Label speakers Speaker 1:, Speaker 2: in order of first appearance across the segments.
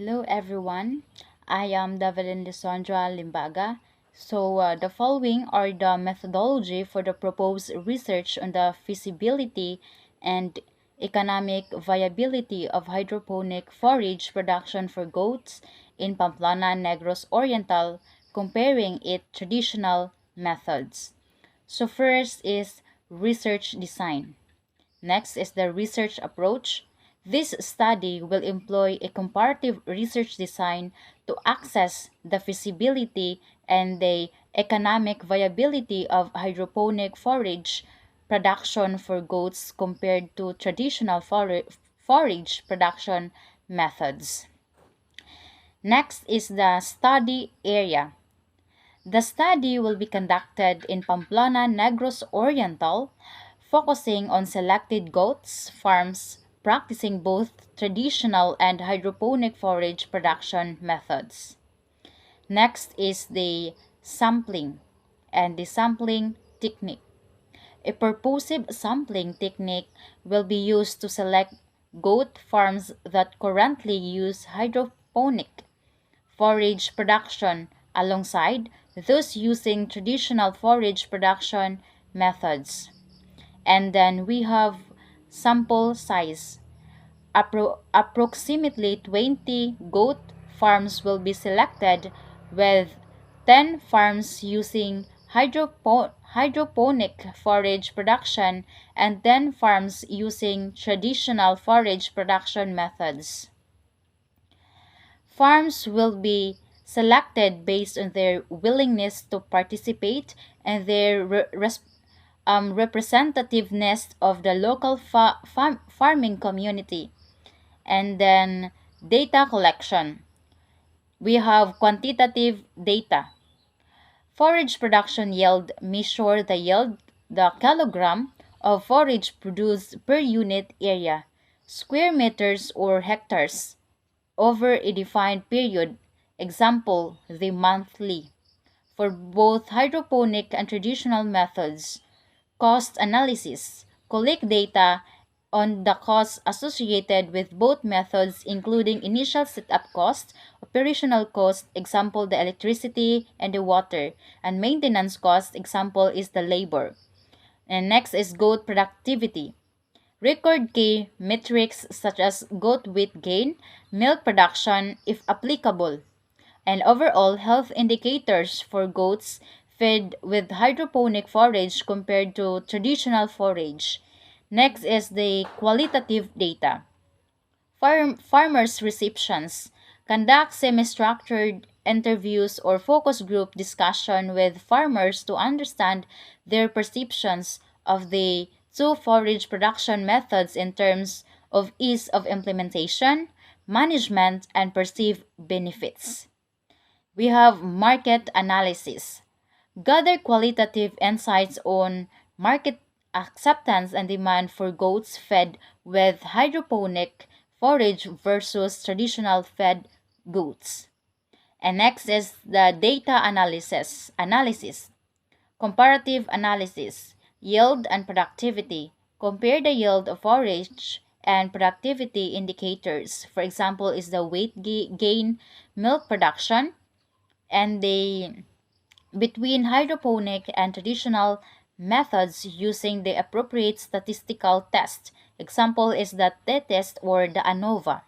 Speaker 1: Hello everyone, I am Davelin Lisandra Limbaga. The following are the methodology for the proposed research on the feasibility and economic viability of hydroponic forage production for goats in Pamplona Negros Oriental, comparing it traditional methods. So first is research design. Next is the research approach. This study will employ a comparative research design to assess the feasibility and the economic viability of hydroponic forage production for goats compared to traditional forage production methods. Next is the study area. The study will be conducted in Pamplona Negros Oriental, focusing on selected goats farms practicing both traditional and hydroponic forage production methods. Next is the sampling and the sampling technique. A purposive sampling technique will be used to select goat farms that currently use hydroponic forage production alongside those using traditional forage production methods. And then we have sample size. Approximately 20 goat farms will be selected, with 10 farms using hydroponic forage production and 10 farms using traditional forage production methods. Farms will be selected based on their willingness to participate and their representativeness of the local farming community. And then data collection. We have quantitative data. Forage production yield measure the kilogram of forage produced per unit area, square meters or hectares, over a defined period, example, the monthly. For both hydroponic and traditional methods, cost analysis. Collect data on the costs associated with both methods, including initial setup cost, operational cost, example the electricity and the water, and maintenance cost, example is the labor. And next is goat productivity. Record key metrics such as goat weight gain, milk production if applicable, and overall health indicators for goats fed with hydroponic forage compared to traditional forage. Next is the qualitative data. Farmers' receptions. Conduct semi-structured interviews or focus group discussion with farmers to understand their perceptions of the two forage production methods in terms of ease of implementation, management, and perceived benefits. We have market analysis. Gather qualitative insights on market acceptance and demand for goats fed with hydroponic forage versus traditional fed goats. And next is the data analysis. Comparative analysis. Yield and productivity. Compare the yield of forage and productivity indicators. For example, is the weight gain, milk production, and the between hydroponic and traditional methods using the appropriate statistical test. Example is the t-test or the ANOVA.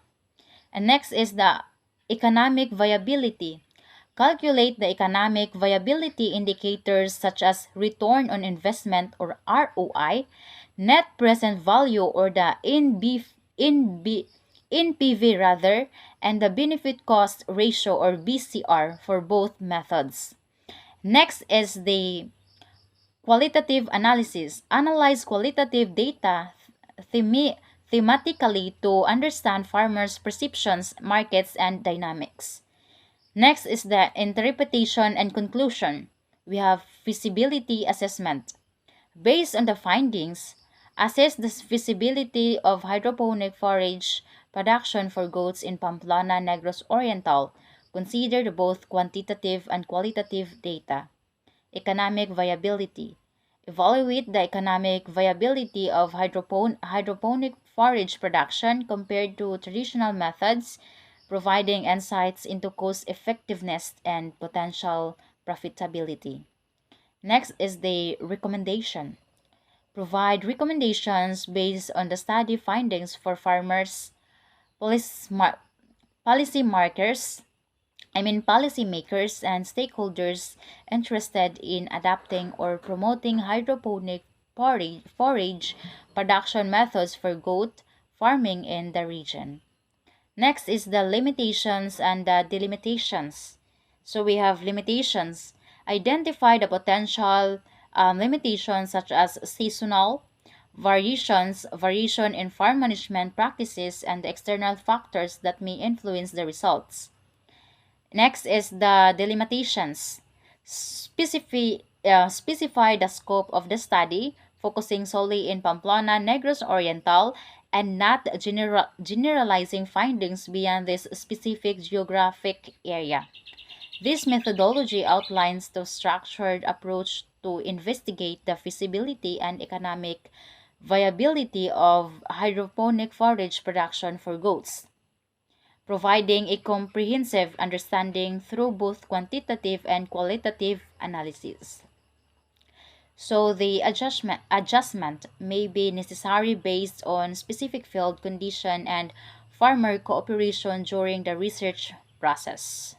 Speaker 1: And next is the economic viability. Calculate the economic viability indicators such as return on investment or ROI, net present value or the NPV rather, and the benefit cost ratio or BCR for both methods. Next is the qualitative analysis. Analyze qualitative data thematically to understand farmers' perceptions, markets, and dynamics. Next is the interpretation and conclusion. We have feasibility assessment. Based on the findings, assess the feasibility of hydroponic forage production for goats in Pamplona Negros Oriental. Consider the both quantitative and qualitative data. Economic viability. Evaluate the economic viability of hydroponic forage production compared to traditional methods. providing insights into cost effectiveness and potential profitability. Next is the recommendation. Provide recommendations based on the study findings for farmers, policy, policy markers, policymakers and stakeholders interested in adapting or promoting hydroponic forage production methods for goat farming in the region. Next is the limitations and the delimitations. So we have limitations. Identify the potential limitations such as seasonal variations, variation in farm management practices, and the external factors that may influence the results. Next is the delimitations. Specify the scope of the study, focusing solely in Pamplona, Negros Oriental, and not generalizing findings beyond this specific geographic area. This methodology outlines the structured approach to investigate the feasibility and economic viability of hydroponic forage production for goats, providing a comprehensive understanding through both quantitative and qualitative analysis. So the adjustment may be necessary based on specific field condition and farmer cooperation during the research process.